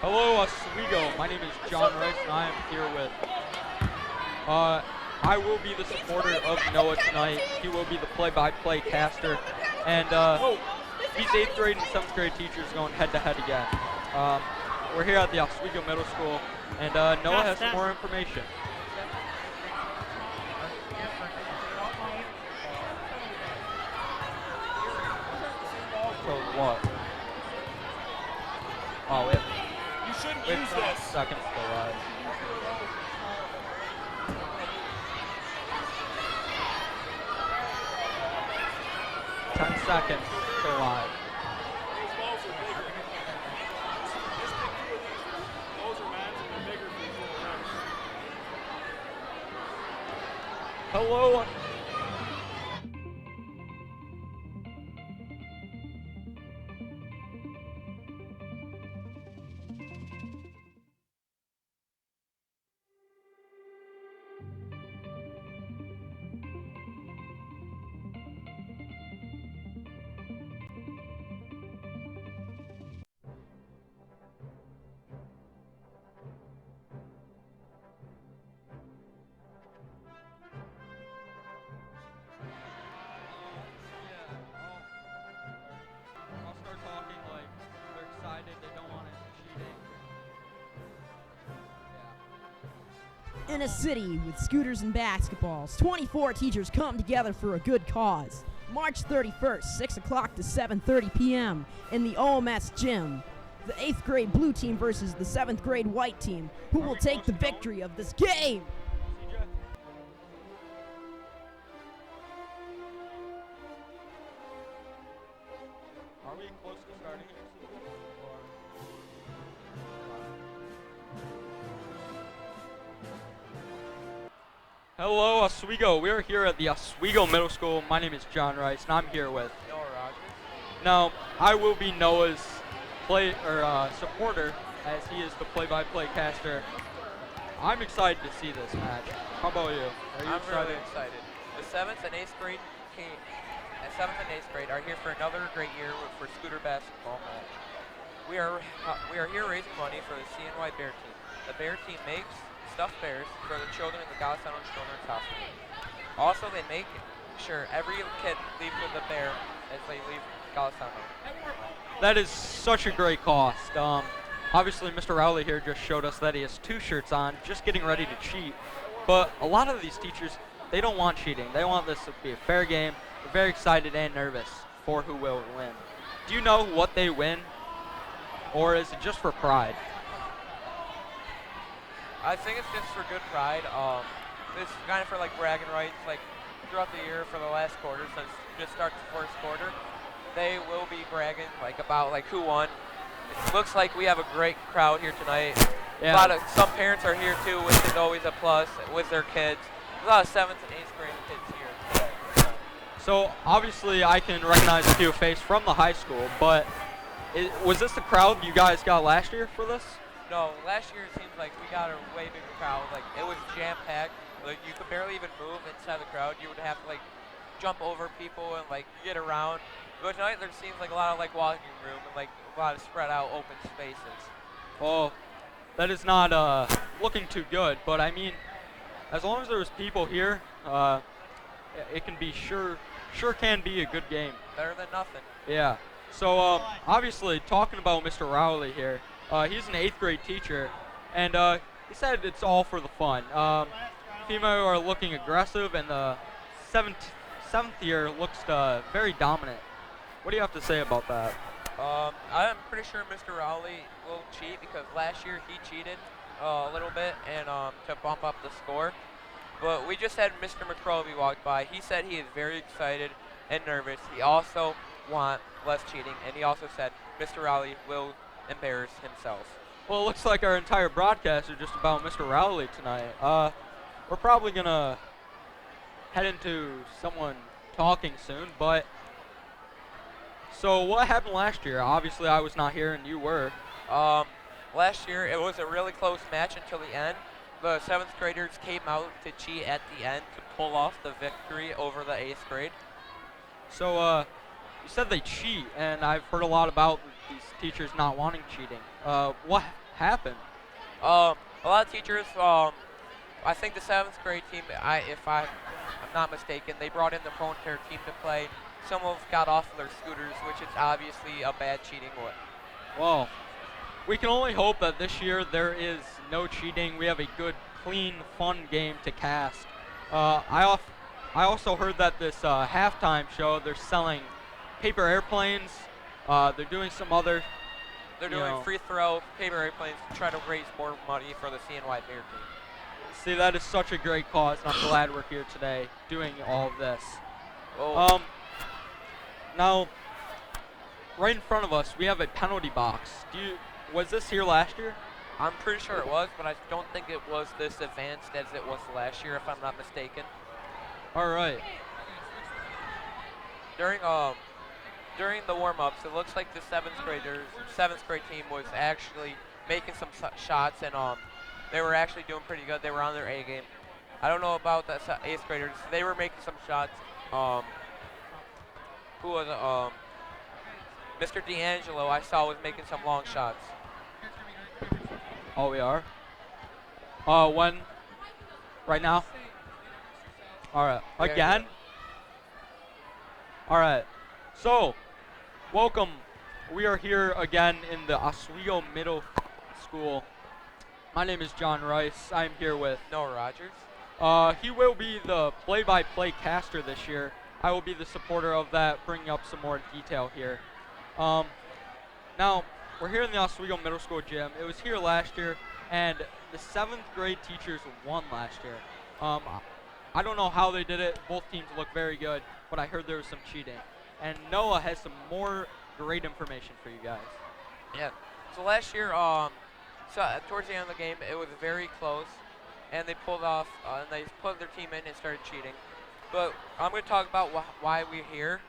Hello, Oswego. My name is John Rice, and I am here with. I will be the supporter of Noah tonight. He will be the play-by-play caster, and these 8th grade and 7th grade teachers going head-to-head again. We're here at the Oswego Middle School, and Noah has some more information. So what? Oh, You shouldn't we use have this. seconds to live. Ten seconds to live. Those balls are bigger. Just pick two of these. Those are mans and they're bigger for the runners. Hello. I'll start talking like they're excited, they don't want it cheating. Yeah. In a city with scooters and basketballs, 24 teachers come together for a good cause. March 31st, 6 o'clock to 7:30 p.m. in the OMS gym. The 8th grade blue team versus the 7th grade white team. Who will take the victory of this game? CJ? Are we close to starting here, CJ? Hello, Oswego. We are here at the Oswego Middle School. My name is John Rice, and I'm here with Noah Rogers. Now, I will be Noah's supporter, as he is the play-by-play caster. I'm excited to see this match. How about you? Are you I'm excited? really excited. The 7th and 8th grade team, 7th and 8th grade are here for another great year for scooter basketball match. We are here raising money for the CNY Bear team. The Bear team makes stuffed bears for the children in the Golisano Children's Hospital. Also, they make sure every kid leaves with a bear as they leave Golisano. That is such a great cost. Obviously, Mr. Rowley here just showed us that he has 2 shirts on, just getting ready to cheat. But a lot of these teachers, they don't want cheating. They want this to be a fair game. They're very excited and nervous for who will win. Do you know what they win? Or is it just for pride? I think it's just for good pride. It's kind of for like bragging rights, like throughout the year for the last quarter, since it just starts the first quarter. They will be bragging like about like who won. It looks like we have a great crowd here tonight. Yeah. Some parents are here too, which is always a plus with their kids. There's a lot of 7th and 8th grade kids here today. So obviously I can recognize a few faces from the high school, but was this the crowd you guys got last year for this? No, last year it seems like we got a way bigger crowd. Like it was jam-packed. Like you could barely even move inside the crowd. You would have to like jump over people and like get around. But tonight there seems like a lot of like walking room and like a lot of spread out open spaces. Well, that is not looking too good, but I mean, as long as there's people here, it can be sure can be a good game. Better than nothing. Yeah. So obviously, talking about Mr. Rowley here, he's an 8th grade teacher, and he said it's all for the fun. Female are looking aggressive, and the seventh year looks very dominant. What do you have to say about that? I'm pretty sure Mr. Rowley will cheat because last year he cheated a little bit and to bump up the score. But we just had Mr. McCrovey walk by. He said he is very excited and nervous. He also wants less cheating, and he also said Mr. Rowley will embarrass himself. Well, it looks like our entire broadcast is just about Mr. Rowley tonight. We're probably going to head into someone talking soon, but so what happened last year? Obviously, I was not here and you were. Last year, it was a really close match until the end. The 7th graders came out to cheat at the end to pull off the victory over the 8th grade. So, you said they cheat, and I've heard a lot about these teachers not wanting cheating. happened? A lot of teachers. I think the seventh grade team. If I'm not mistaken, they brought in the prone care team to play. Some of got off of their scooters, which is obviously a bad cheating way. Well, we can only hope that this year there is no cheating. We have a good, clean, fun game to cast. I also heard that this halftime show they're selling paper airplanes. They're doing some other. They're you doing know, free throw paper airplanes to try to raise more money for the CNY Bear team. See, that is such a great cause, and I'm glad we're here today doing all of this. Oh, Now, right in front of us, we have a penalty box. Was this here last year? I'm pretty sure it was, but I don't think it was this advanced as it was last year, if I'm not mistaken. All right. During the warm-ups, it looks like the seventh grade team was actually making some shots, and they were actually doing pretty good. They were on their A game. I don't know about the eighth graders. They were making some shots. Who was Mr. D'Angelo? I saw was making some long shots. Oh, we are. When? Right now? All right. Yeah, Again? All right. So, welcome. We are here again in the Oswego Middle School. My name is John Rice. I'm here with. Noah Rogers. He will be the play-by-play caster this year. I will be the supporter of that, bringing up some more detail here. Now, we're here in the Oswego Middle School gym. It was here last year, and the 7th grade teachers won last year. I don't know how they did it. Both teams look very good, but I heard there was some cheating. And Noah has some more great information for you guys. Yeah. So last year, towards the end of the game, it was very close, and they pulled off, and they put their team in and started cheating. But I'm going to talk about why we're here.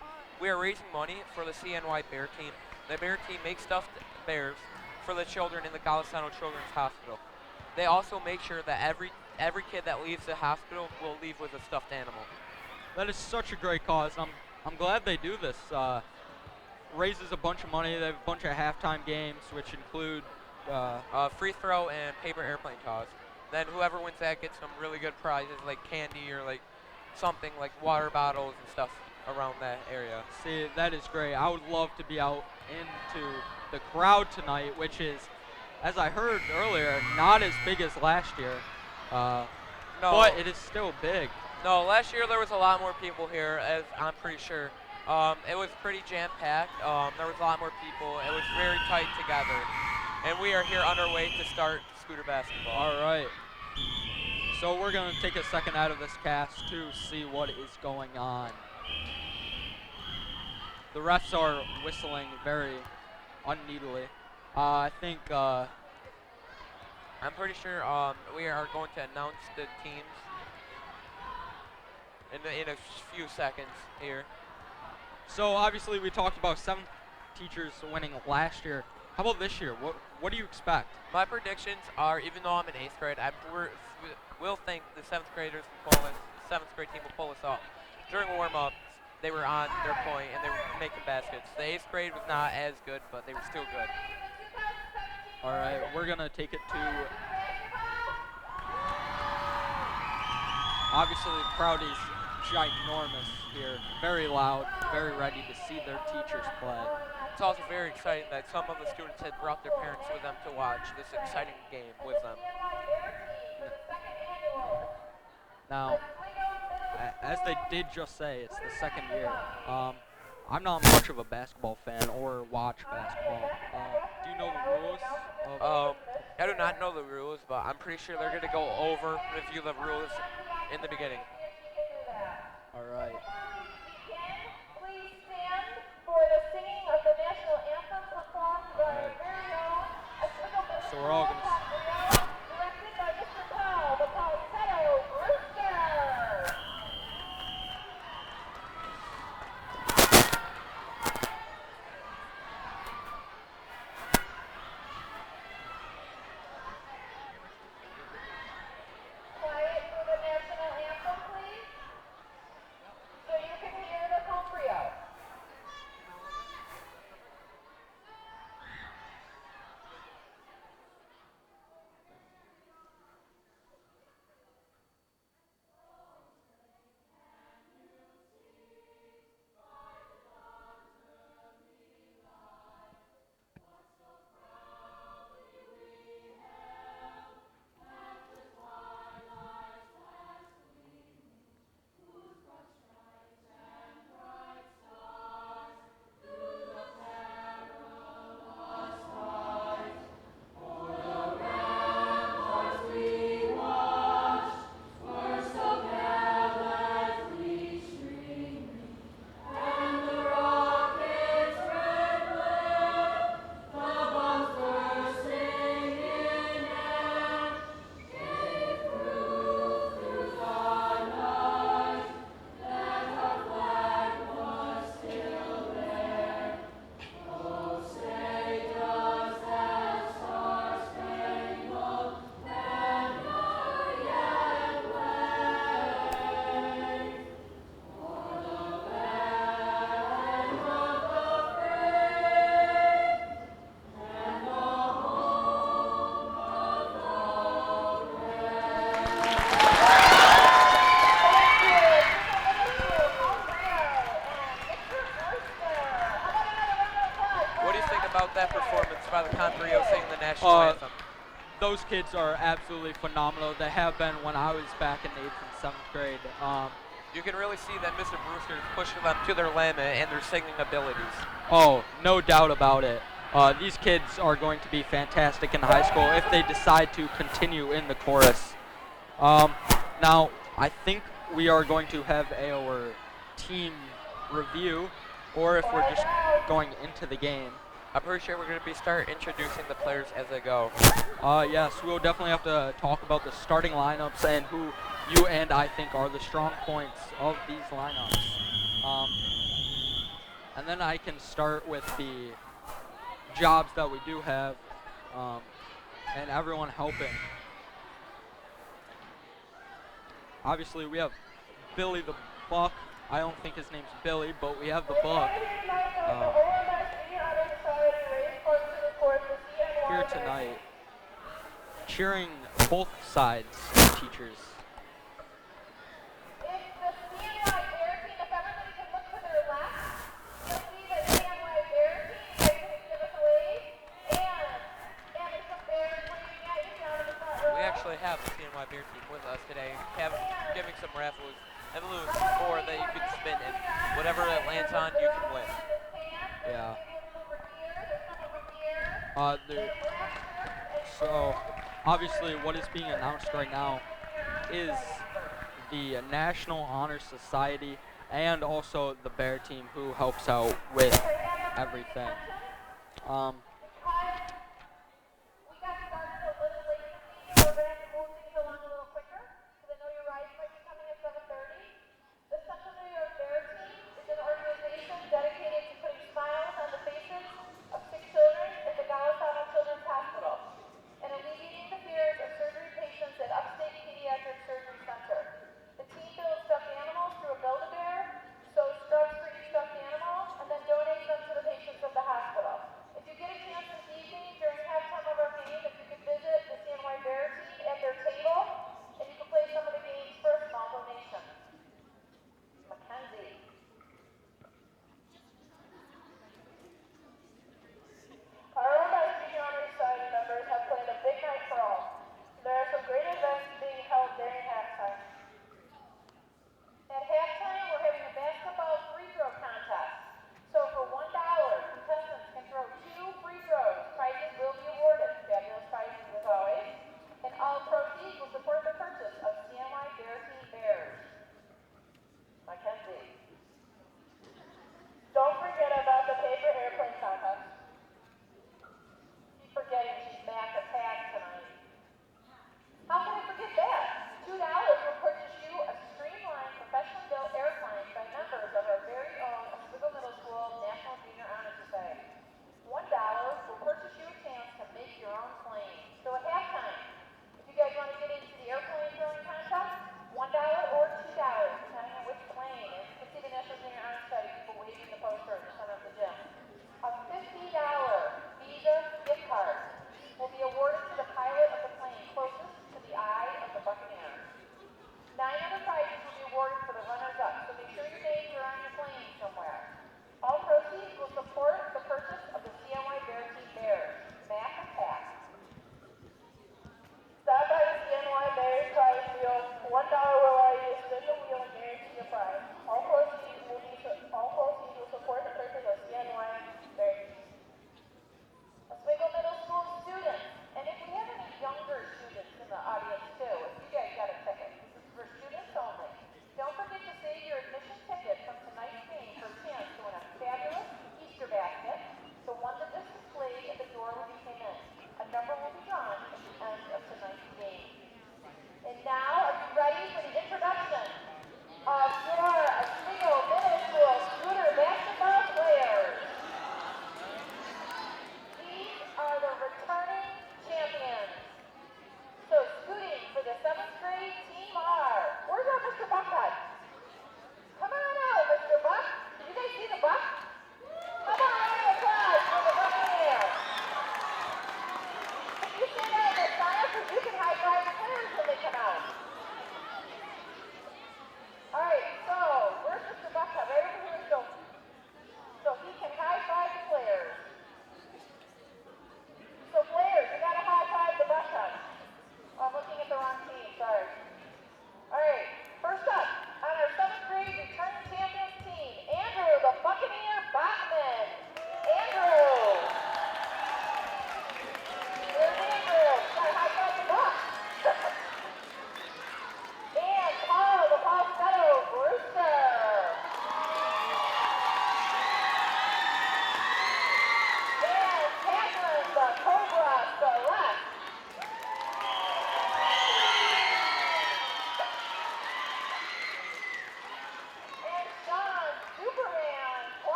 We are raising money for the CNY Bear team. The Bear team makes stuffed bears for the children in the Golisano Children's Hospital. They also make sure that every kid that leaves the hospital will leave with a stuffed animal. That is such a great cause. I'm glad they do this. Raises a bunch of money. They have a bunch of halftime games, which include Free throw and paper airplane toss. Then whoever wins that gets some really good prizes like candy or like something like water bottles and stuff around that area. See, that is great. I would love to be out into the crowd tonight, which is, as I heard earlier, not as big as last year. No. But it is still big. No, last year there was a lot more people here, as I'm pretty sure. It was pretty jam-packed. There was a lot more people. It was very tight together. And we are here on our way to start scooter basketball. All right. So we're going to take a second out of this cast to see what is going on. The refs are whistling very unneedily. I think I'm pretty sure we are going to announce the teams in a few seconds here. so. Obviously, we talked about 7 teachers winning last year. How about this year? What do you expect? My predictions are, even though I'm in 8th grade, will think the 7th graders will pull us. The 7th grade team will pull us off. During warm-ups, they were on their point and they were making baskets. The 8th grade was not as good, but they were still good. All right, we're gonna take it to. Obviously, the crowd is ginormous here. Very loud, very ready to see their teachers play. It's also very exciting that some of the students had brought their parents with them to watch this exciting game with them. Now, as they did just say, it's the second year. I'm not much of a basketball fan or watch basketball. Do you know the rules? I do not know the rules, but I'm pretty sure they're going to go over, review the rules in the beginning. All right. Please stand for the singing of the national anthem performed by our very own Oswego Middle So we're all School gonna Trio, directed by Mr. Paul, the falsetto Brewster. Quiet for the national anthem, please, so you can hear the full trio. anthem. Those kids are absolutely phenomenal. They have been when I was back in 8th and 7th grade. You can really see that Mr. Brewster is pushing them to their limit and their singing abilities. Oh, no doubt about it. These kids are going to be fantastic in high school if they decide to continue in the chorus. Now, I think we are going to have our team review, or if we're just going into the game. I'm pretty sure we're going to start introducing the players as they go. Yes, we'll definitely have to talk about the starting lineups and who you and I think are the strong points of these lineups. And then I can start with the jobs that we do have and everyone helping. Obviously, we have Billy the Buck. I don't think his name's Billy, but we have the Buck here tonight, cheering both sides of teachers. We actually have the CNY Bear team with us today, giving some raffles and balloons for that you can spin, and whatever it lands on, you can win. Yeah. So, obviously, what is being announced right now is the National Honor Society and also the Bear team who helps out with everything.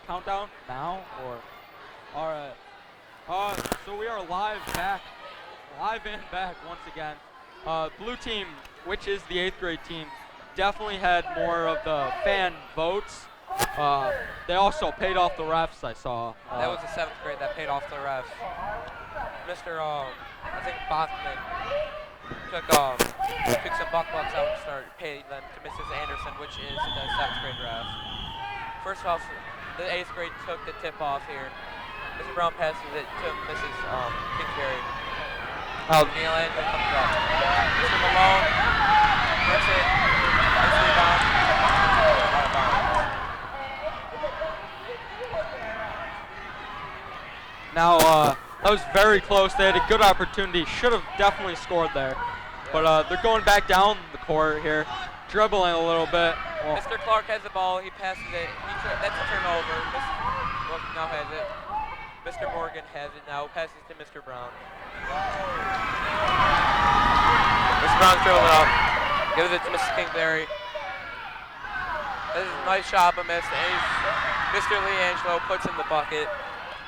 countdown now, or? All right. So we are live and back once again. Blue team, which is the 8th grade team, definitely had more of the fan votes. They also paid off the refs, I saw. That was the 7th grade that paid off the refs. Mr. I think Bachman took some bucks out and started paying them to Mrs. Anderson, which is the 7th grade ref. First off, the 8th grade took the tip off here. Mr. Brown passes it to Mrs. Kingsbury. Neil Angel comes up. Mr. Malone puts it. It's rebound. Out of bounds. Now, that was very close. They had a good opportunity. Should have definitely scored there. But they're going back down the court here, dribbling a little bit. Well, Mr. Clark has the ball. He passes it. That's a turnover. Mr. Wilson now has it. Mr. Morgan has it now. Passes to Mr. Brown. Mr. Brown's dribbling up. Gives it to Mrs. Kingsbury. This is a nice shot, but missed. And Mr. Leangelo puts in the bucket.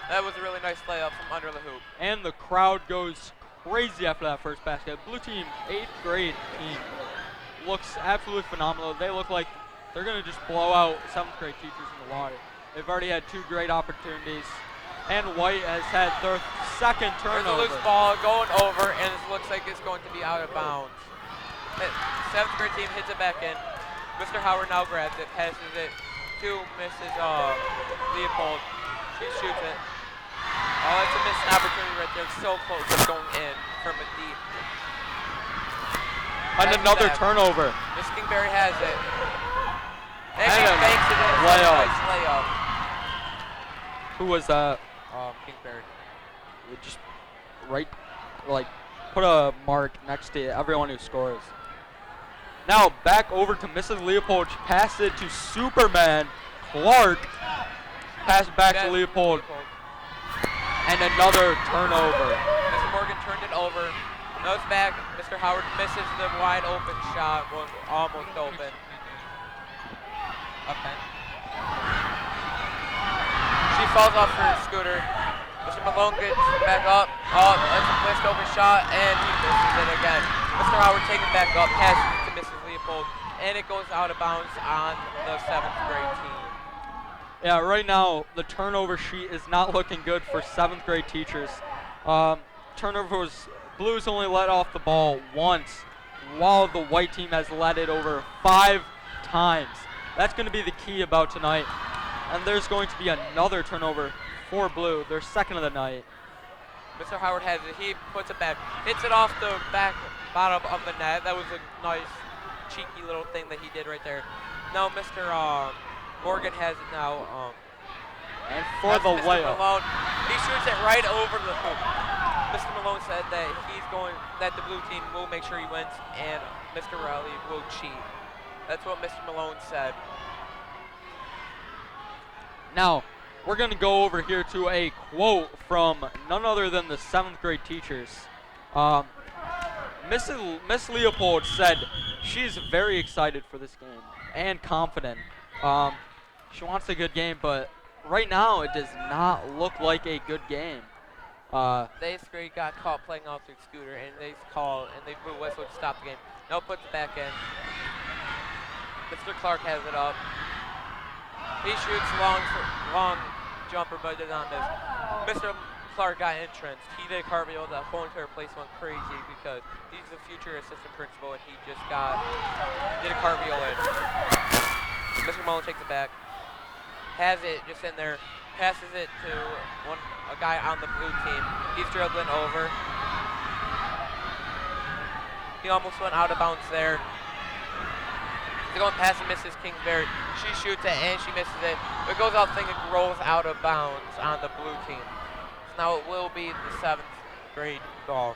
That was a really nice layup from under the hoop. and the crowd goes crazy after that first basket. Blue team, 8th grade team, looks absolutely phenomenal. They look like they're going to just blow out 7th grade teachers in the water. They've already had 2 great opportunities. And White has had their second There's a turnover. loose ball going over, and it looks like it's going to be out of bounds. The 7th grade team hits it back in. Mr. Howard now grabs it, passes it to Mrs. Leopold. She shoots it. Oh, it's a missed opportunity right there. So close to going in from a deep. And another turnover. Miss Kingsbury has it. And she And a banks it in. layup. Nice layup. Who was that? Kingsbury. Just put a mark next to everyone who scores. Now back over to Mrs. Leopold. She passed it to Superman Clark. Pass it back to Leopold. And another turnover. Mr. Morgan turned it over. Nose back. Mr. Howard misses the wide open shot. Was almost open. Okay. She falls off her scooter. Mr. Malone gets back up. Oh, that's a missed open shot, and he misses it again. Mr. Howard takes it back up, passes it to Mrs. Leopold, and it goes out of bounds on the 7th grade team. Yeah, right now the turnover sheet is not looking good for 7th grade teachers. Turnovers, Blues only let off the ball once, while the white team has let it over 5 times. That's going to be the key about tonight. And there's going to be another turnover for Blue, their second of the night. Mr. Howard has it. He puts it back. Hits it off the back bottom of the net. That was a nice, cheeky little thing that he did right there. Now Mr. Morgan has it now. And for the Mr. layup. Malone, he shoots it right over the hoop. Mr. Malone said that that the blue team will make sure he wins, and Mr. Riley will cheat. That's what Mr. Malone said. Now, we're going to go over here to a quote from none other than the 7th grade teachers. Miss Leopold said she's very excited for this game and confident. She wants a good game, but right now it does not look like a good game. The 8th grade got caught playing off their scooter, and they called and they blew a whistle to stop the game. Now puts it back in. Mr. Clark has it up. He shoots long jumper, but does not miss. Mr. Clark got entranced. He did a cartwheel. The whole entire place went crazy because he's the future assistant principal, and he just did a cartwheel in. Mr. Mullen takes it back. Has it just in there. Passes it to a guy on the blue team. He's dribbling over. He almost went out of bounds there. He's going past Mrs. Kingsbury. She shoots it and she misses it. It goes out thinking rolls out of bounds on the blue team. So now it will be the 7th grade ball.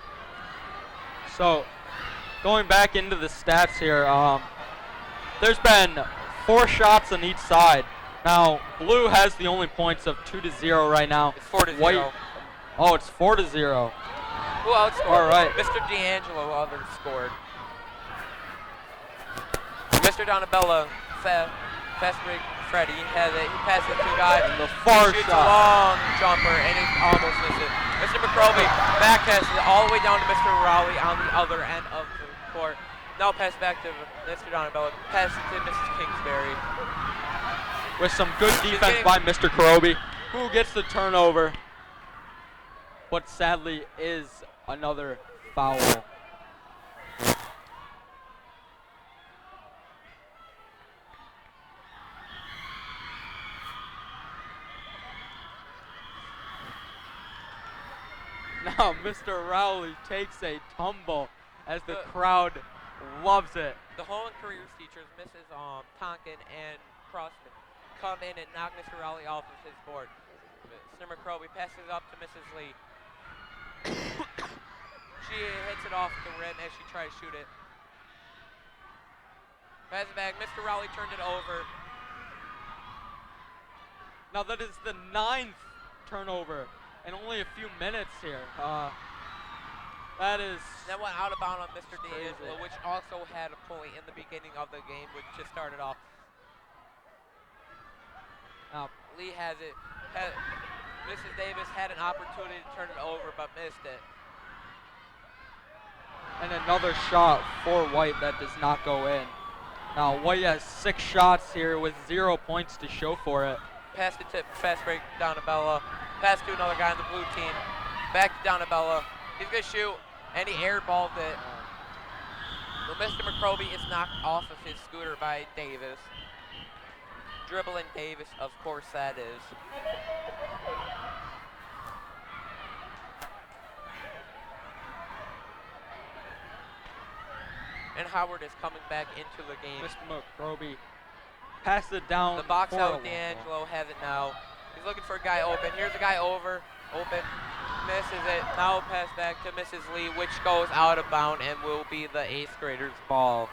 So, going back into the stats here, there's been 4 shots on each side. Now, Blue has the only points of 2-0 right now. It's 4-0. White, oh, it's 4-0. Who outscored? All right. Mr. D'Angelo others scored. Mr. Donabella, fast break Freddie has it. He passes it to a guy. And the far shoots shot. a long jumper, and it almost misses. Mr. McCroby back passes it all the way down to Mr. Rowley on the other end of the court. Now pass back to Mr. Donabella. Pass it to Mrs. Kingsbury. With some good defense by Mr. Karobi, who gets the turnover, but sadly is another foul. Now Mr. Rowley takes a tumble as the crowd loves it. The home and careers teachers, Mrs. Tonkin and Crossman, come in and knock Mr. Rowley off of his board. Mr. McCroby passes up to Mrs. Lee. She hits it off the rim as she tries to shoot it. Pass it back. Mr. Rowley turned it over. Now that is the 9th turnover in only a few minutes here. That is That went out of bounds on Mr. crazy. D'Angelo, which also had a point in the beginning of the game, which just started off. now Lee has it. Mrs. Davis had an opportunity to turn it over, but missed it. and another shot for White that does not go in. Now White has 6 shots here with 0 points to show for it. Pass it to fast break Donabella. Pass to another guy on the blue team. Back to Donabella. He's going to shoot, and he airballed it. Well, Mr. McCroby is knocked off of his scooter by Davis. Dribbling Davis, of course that is. And Howard is coming back into the game. Mr. McCroby pass it down. The box for a out, long D'Angelo has it now. He's looking for a guy open. Here's a guy over, open, misses it. Now pass back to Mrs. Lee, which goes out of bound and will be the 8th graders' ball.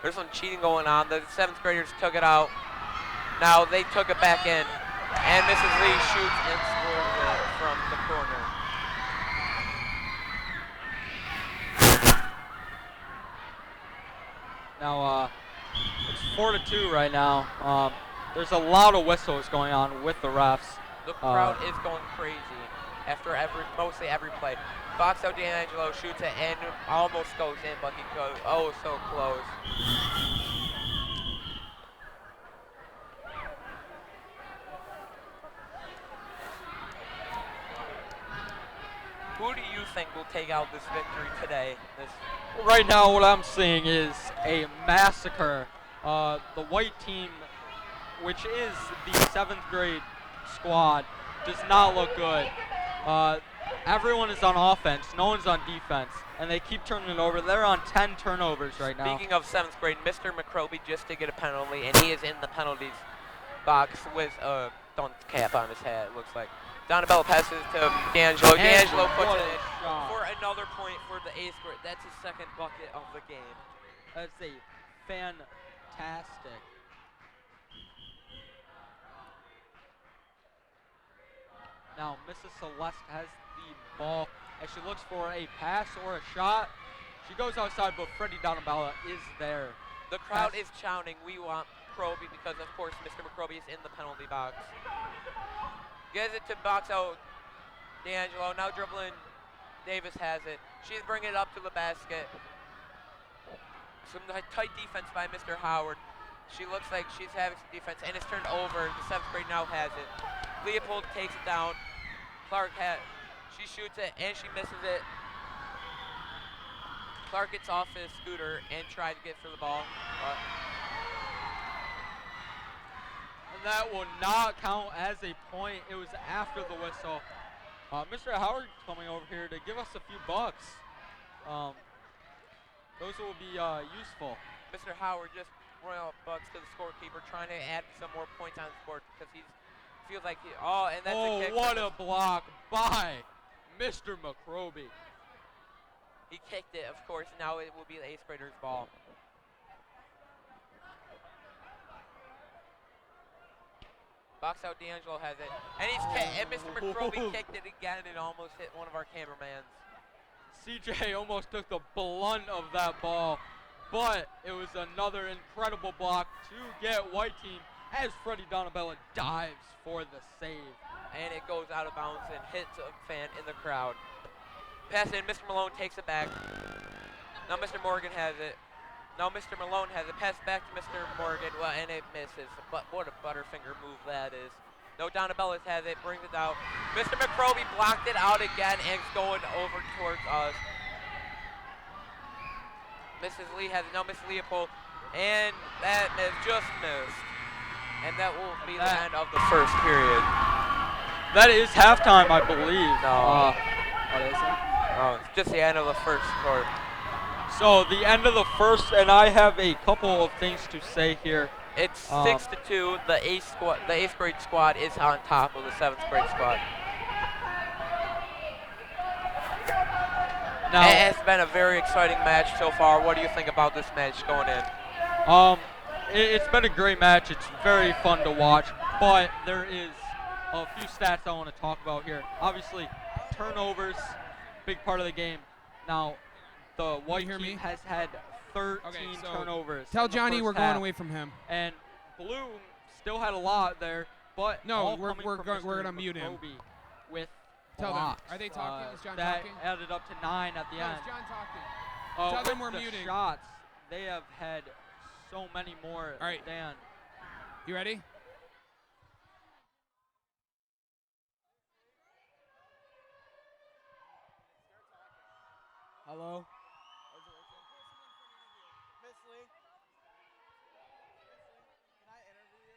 There's some cheating going on. The 7th graders took it out. Now they took it back in, and Mrs. Lee shoots and scores it from the corner. Now, it's 4-2 right now. There's a lot of whistles going on with the refs. The crowd is going crazy after mostly every play. Box out D'Angelo shoots it and almost goes in, but he goes so close. Who do you think will take out this victory today? Right now, what I'm seeing is a massacre. The white team, which is the 7th grade squad, does not look good. Everyone is on offense, no one's on defense, and they keep turning it over. They're on 10 turnovers right now. Speaking of 7th grade, Mr. McCroby just to get a penalty, and he is in the penalties box with a dunce cap on his head, it looks like. Donabella passes to D'Angelo. D'Angelo puts it in for another point for the 8th grade. That's his 2nd bucket of the game. That's a fantastic. Now, Mrs. Celeste has the ball as she looks for a pass or a shot. She goes outside, but Freddie Donabella is there. The crowd is shouting, "We want McCroby," because, of course, Mr. McCroby is in the penalty box. Gives it to box out D'Angelo. Now dribbling, Davis has it. She's bringing it up to the basket. Some tight defense by Mr. Howard. She looks like she's having some defense, and it's turned over. The 7th grade now has it. Leopold takes it down. She shoots it, and she misses it. Clark gets off his scooter and tries to get for the ball. And that will not count as a point. It was after the whistle. Mr. Howard coming over here to give us a few bucks. Those will be useful. Mr. Howard just royal bucks to the scorekeeper, trying to add some more points on the board because he feels like and that's a kick. Oh, what a block by Mr. McCroby. He kicked it, of course. Now it will be the 8th graders' ball. Box out D'Angelo has it, and Mr. McCroby kicked it again and almost hit one of our cameramans. CJ almost took the blunt of that ball but it was another incredible block to get white team as Freddie Donabella dives for the save. And it goes out of bounds and hits a fan in the crowd. Pass in, Mr. Malone takes it back. Now Mr. Morgan has it. Now Mr. Malone has it. Pass back to Mr. Morgan, well, and it misses. But what a butterfinger move that is. No, Donabella has it, brings it out. Mr. McCroby blocked it out again and it's going over towards us. Mrs. Lee has it. Now Miss Leopold, and that just missed. And that will be the end of the first period. That is halftime, I believe. No. What is it? Oh, it's just the end of the first quarter. So the end of the first, and I have a couple of things to say here. It's 6-2. The eighth grade squad is on top of the 7th grade squad. Now, It's been a very exciting match so far. What do you think about this match going in? it's been a great match. It's very fun to watch, but there is a few stats I want to talk about here. Obviously, turnovers, big part of the game. Now, the white team has had 13 turnovers. Tell in the Johnny first we're half, going away from him. And blue still had a lot there, but No, all we're coming from we're Mr. gonna mute him. McCroby with Tell them. blocks. Are they talking? Is John that talking? added up to 9 at the No, end. is John talking? Tell them we're muting. Shots, they have had so many more All right. than. You ready? Hello? Miss Lee? Can I interview you?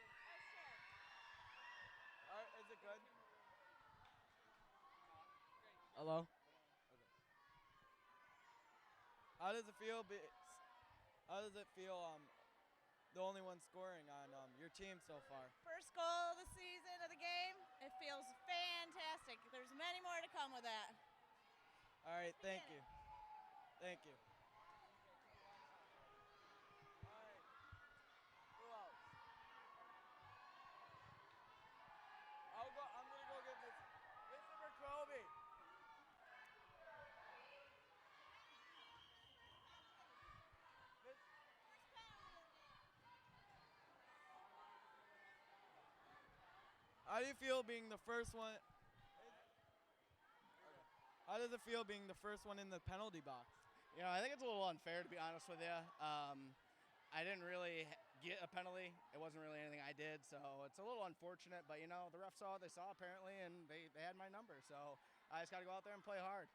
Is it good? Hello? How does it feel the only one scoring on your team so far? First goal of the season of the game. It feels fantastic. There's many more to come with that. All right, thank you. Thank you. All right. Who else? I'm gonna go get Mr. McCroby. How do you feel being the first one? How does it feel being the first one in the penalty box? You know, I think it's a little unfair, to be honest with you. I didn't really get a penalty. It wasn't really anything I did, so it's a little unfortunate. But, you know, the refs saw what they saw, apparently, and they had my number. So I just got to go out there and play hard.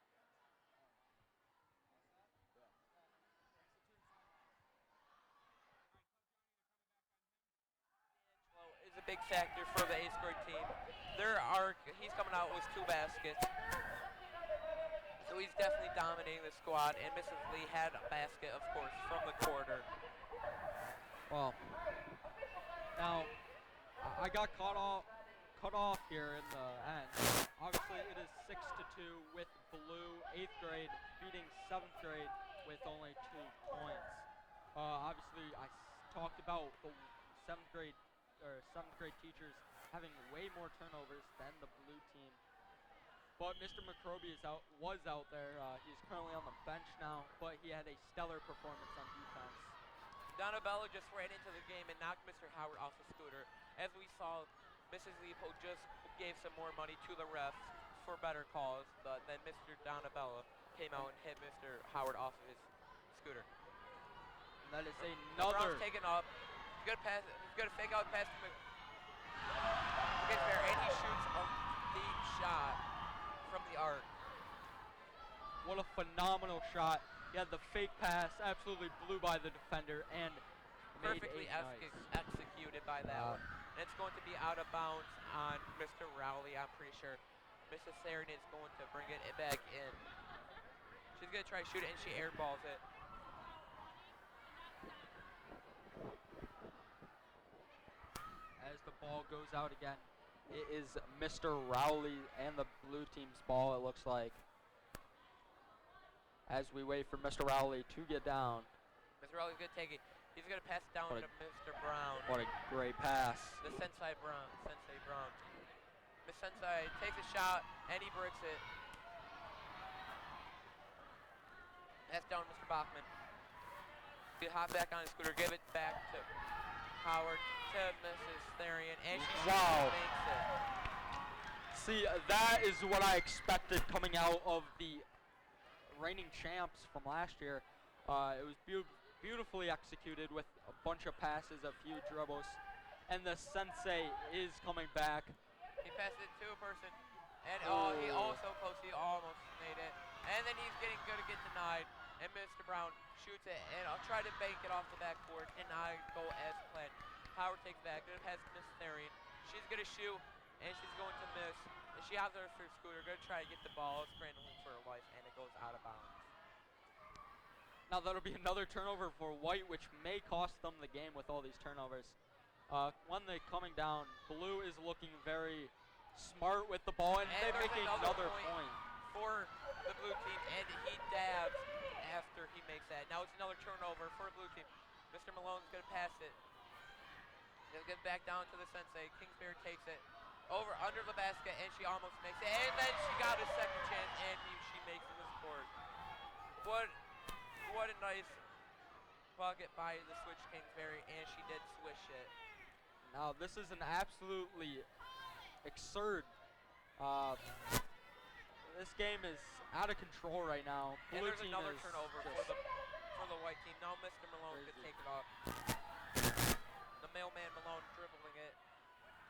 Is a big factor for the 8th grade team. He's coming out with 2 baskets. So he's definitely dominating the squad, and Mrs. Lee had a basket, of course, from the quarter. Well, now I got cut off here in the end. Obviously, it is 6-2 with blue 8th grade beating 7th grade with only 2 points. Obviously, I talked about the 7th grade teachers having way more turnovers than the blue team. But Mr. McCroby was out there. He's currently on the bench now, but he had a stellar performance on defense. Donabella just ran into the game and knocked Mr. Howard off the scooter. As we saw, Mrs. Leopold just gave some more money to the refs for better calls, but then Mr. Donabella came out and hit Mr. Howard off of his scooter. And that is another. Brown's taken up. He's gonna fake out the pass to McGinnis, and he shoots a deep shot from the arc. What a phenomenal shot. He had the fake pass, absolutely blew by the defender, and Perfectly made executed by that one. And it's going to be out of bounds on Mr. Rowley, I'm pretty sure. Mrs. Sarin is going to bring it back in. She's going to try to shoot it, and she airballs it. As the ball goes out again, it is Mr. Rowley and the blue team's ball, it looks like. As we wait for Mr. Rowley to get down. Mr. Rowley's going to take it. He's going to pass it down to Mr. Brown. What a great pass. The Sensei Brown. Miss Sensei takes a shot, and he bricks it. Pass down Mr. Bachman. You hop back on the scooter, give it back to Howard, to Mrs. Therian, and she Wow. makes it. See, that is what I expected coming out of the reigning champs from last year. It was beautifully executed with a bunch of passes, a few dribbles, and the sensei is coming back. He passed it to a person, and he Oh. also close. He almost made it, and then he's getting good to get denied. And Mr. Brown shoots it, and I'll try to bank it off the backboard, and I go as planned. Howard takes back, good pass to Miss Therian. She's gonna shoot, and she's going to miss. And she out there for scooter, gonna try to get the ball, scrambling for her life, and it goes out of bounds. Now that'll be another turnover for White, which may cost them the game with all these turnovers. When they're coming down, Blue is looking very smart with the ball, and they there's make another point. For the blue team, and he dabs after he makes that. Now it's another turnover for the blue team. Mr. Malone's gonna pass it. He'll get back down to the sensei. Kingsbury takes it over under the basket, and she almost makes it. And then she got a second chance, and she makes it with scores. What a nice bucket by the switch Kingsbury, and she did swish it. Now this is an absolutely absurd. This game is out of control right now. And Blue there's team another is turnover just for the white team. Now Mr. Malone could crazy. take it off. The mailman Malone dribbling it.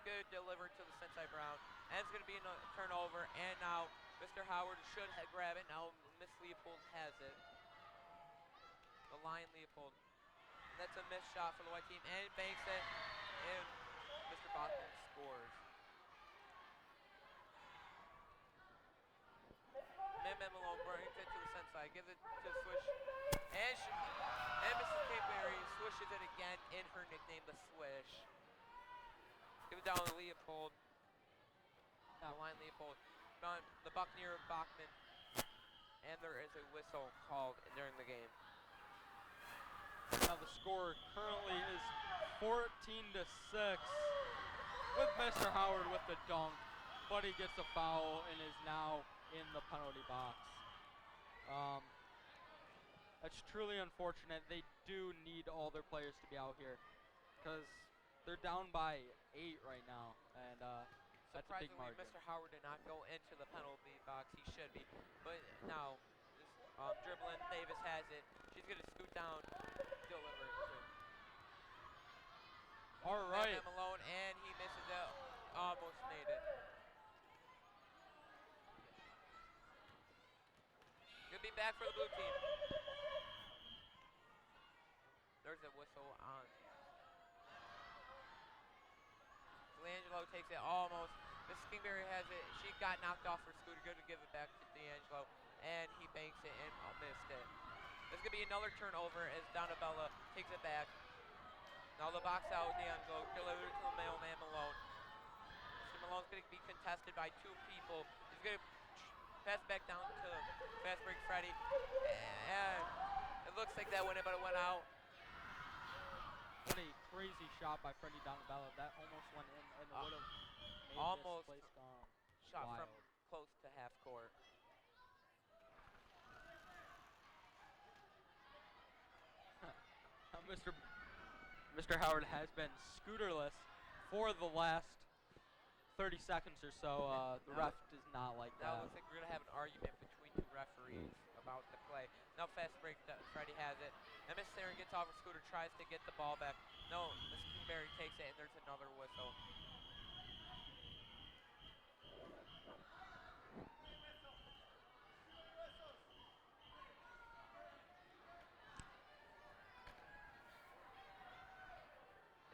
Good delivered to the Sensei Brown. And it's going to be a turnover. And now Mr. Howard should grab it. Now Miss Leopold has it. The Lion Leopold. And that's a missed shot for the white team. And banks it. And Mr. Bachman scores. Mailman Malone brings it to the Sensei. Gives it to Swish. And Mrs. Kingsbury swishes it again in her nickname, the Swish. Give it down to Leopold. Now line Leopold. Done the Buccaneer Bachman. And there is a whistle called during the game. Now the score currently is 14-6 with Mr. Howard with the dunk, but he gets a foul and is now in the penalty box. That's truly unfortunate. They do need all their players to be out here because they're down by 8 right now, and that's a big Surprisingly, margin. Mr. Howard did not go into the penalty box. He should be. But now, dribbling, Davis has it. She's going to scoot down, deliver it to All right. Mailman Malone, and he misses it. Almost made it. Gonna be back for the blue team. There's a whistle on. D'Angelo takes it almost. Miss Kingsbury has it. She got knocked off her scooter. Good to give it back to D'Angelo. And he banks it and missed it. There's going to be another turnover as Donabella takes it back. Now the box out, D'Angelo delivers it to the mailman Malone. Mr. Malone's going to be contested by 2 people. He's going to pass it back down to fast break Freddie. And it looks like that went in, but it went out. What a crazy shot by Freddie Donabella. That almost went in and would have made almost this place shot wild. from close to half court. Mr. Howard has been scooterless for the last 30 seconds or so. The ref does not like Now it that. looks like we're going to have an argument between 2 referees about the play. Now fast break, Freddie has it. And Miss Sarah gets off her scooter, tries to get the ball back. No, Miss Kingsbury takes it, and there's another whistle.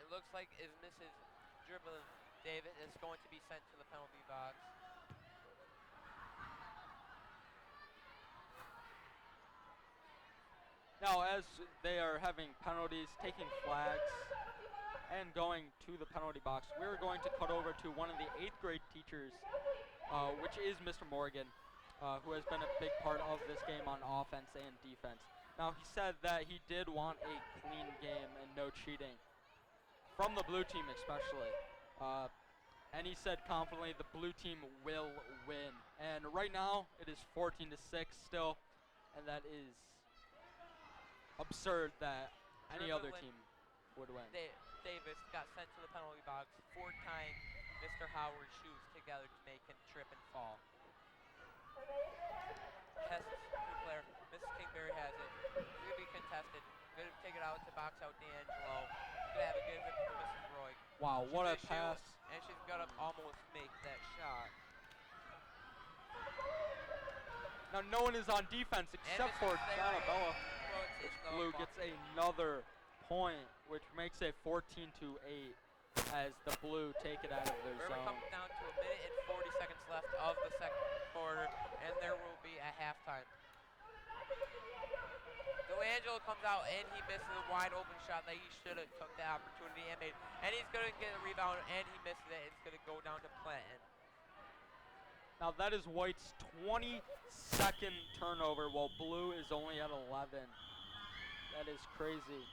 It looks like is Mrs. Dribbling David is going to be sent to the penalty box. Now, as they are having penalties, taking flags, and going to the penalty box, we're going to cut over to one of the 8th grade teachers, which is Mr. Morgan, who has been a big part of this game on offense and defense. Now, he said that he did want a clean game and no cheating, from the blue team especially. And he said confidently the blue team will win. And right now, it is 14-6 still, and that is absurd that any other dribbling team would win. Davis got sent to the penalty box 4 times. Mr. Howard's shoes together to make him trip and fall. Hess, new player. Mrs. Kingberry has it. It's going to be contested. Going to take it out to box out D'Angelo. Going to have a good hit for Mrs. Roy. Wow, She's what a gonna shoot, pass. and she's going to almost make that shot. Now no one is on defense except for Donabella. Blue gets another point, which makes it 14-8 as the Blue take it out of their We're zone. coming down to 1 minute and 40 seconds left of the second quarter, and there will be a halftime. D'Angelo comes out and he misses a wide open shot that he should have took the opportunity and made. And he's going to get a rebound and he misses it. It's going to go down to Clinton. Now that is White's 22nd turnover while Blue is only at 11. That is crazy.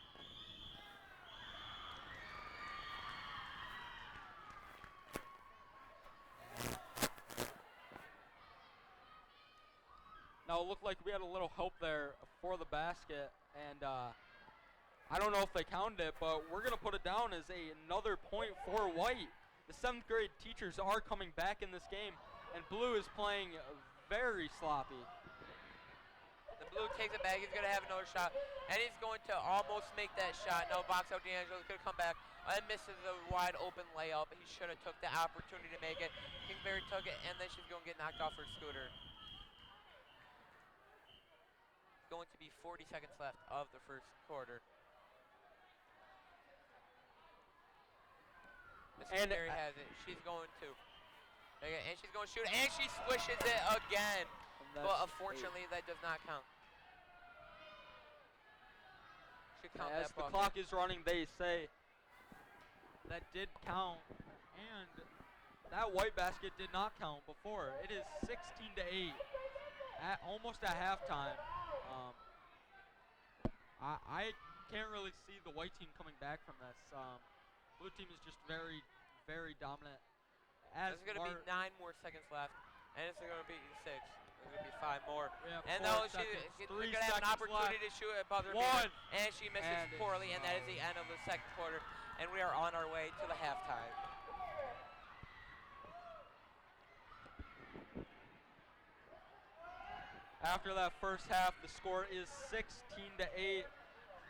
Now it looked like we had a little help there for the basket, and I don't know if they counted it, but we're gonna put it down as another point for White. The 7th grade teachers are coming back in this game, and Blue is playing very sloppy. The Blue takes it back. He's going to have another shot, and he's going to almost make that shot. Now box out D'Angelo. He's going to come back and misses a wide open layup. He should have took the opportunity to make it. Kingberry took it, and then she's going to get knocked off her scooter. Going to be 40 seconds left of the first quarter. Miss Kingberry has it. She's going to. And she's going to shoot, and she swishes it again. But unfortunately, that does not count. Should count As that the ball. clock is running, they say that did count, and that White basket did not count before. It is 16-8, almost at halftime. I can't really see the White team coming back from this. Blue team is just very, very dominant. There's going to be 9 more seconds left, and it's going to be 6. There's going to be 5 more. Yeah, and 4 now seconds, she's 3 going to have an seconds opportunity left. to shoot at buzzer 1. beater, and she misses And it's poorly, and that is the end of the second quarter, and we are on our way to the halftime. After that first half, the score is 16-8,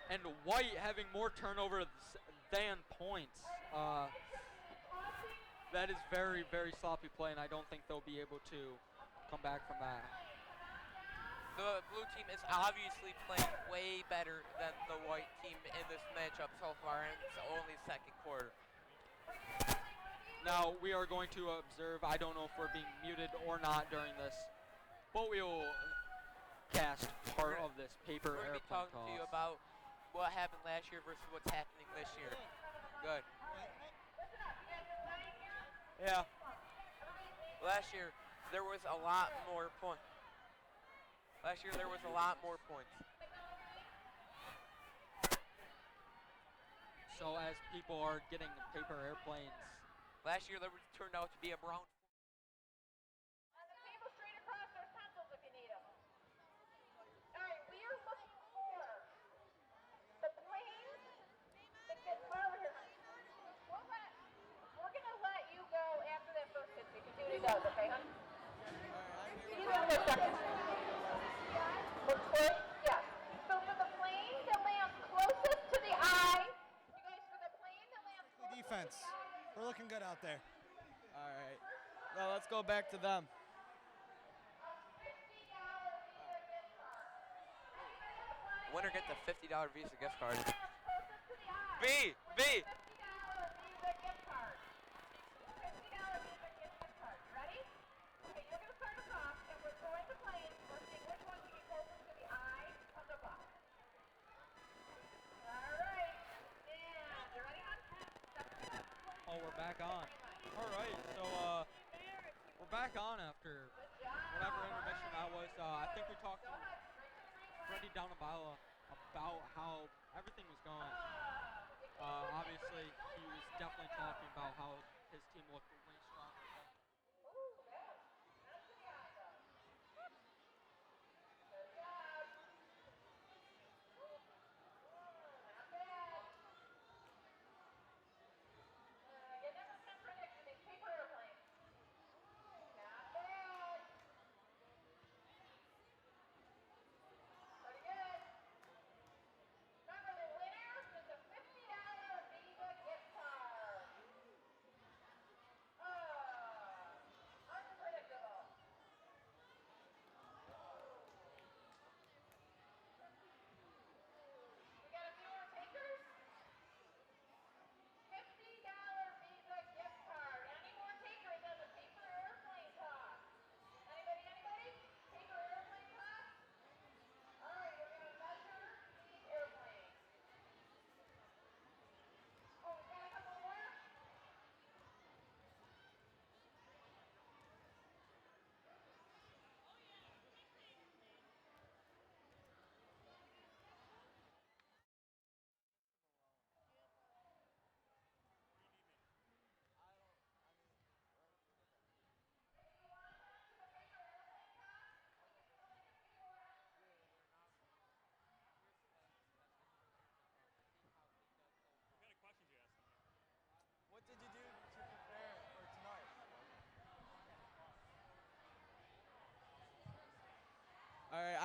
and White having more turnovers than points. That is very, very sloppy play, and I don't think they'll be able to come back from that. The Blue team is obviously playing way better than the White team in this matchup so far, and it's only second quarter. Now we are going to observe, I don't know if we're being muted or not during this, but we will cast part of this paper We're going to airplane be talking toss. to you about what happened last year versus what's happening this year. Good. Yeah. Last year, there was a lot more points. Last year, there was a lot more points. So as people are getting paper airplanes. Last year, there turned out to be a brown. On the table straight across, there's pencils if you need them. All right, we are looking for the planes that get over here. We're gonna let you go after that first hit, so you can see what he does, okay, honey? He's gonna go second. Looks good? Yeah. So for the plane that lands closest to the eye, you guys, for the plane that lands closest Defense. to the eye. We're looking good out there. All right. Now let's go back to them. Winner gets a $50 Visa gift card. Closest to the eye. B. $50 Visa gift card. $50 Visa gift card. Ready? Okay, you're going to start us off, and we're throwing the plane. We're seeing which one can get closest to the eye of the buck. All right. And you ready, hon? Oh, we're back on. All right, so we're back on after whatever intermission that was. I think we talked to Freddie Donabala about how everything was going. Obviously, he was definitely talking about how his team looked way stronger.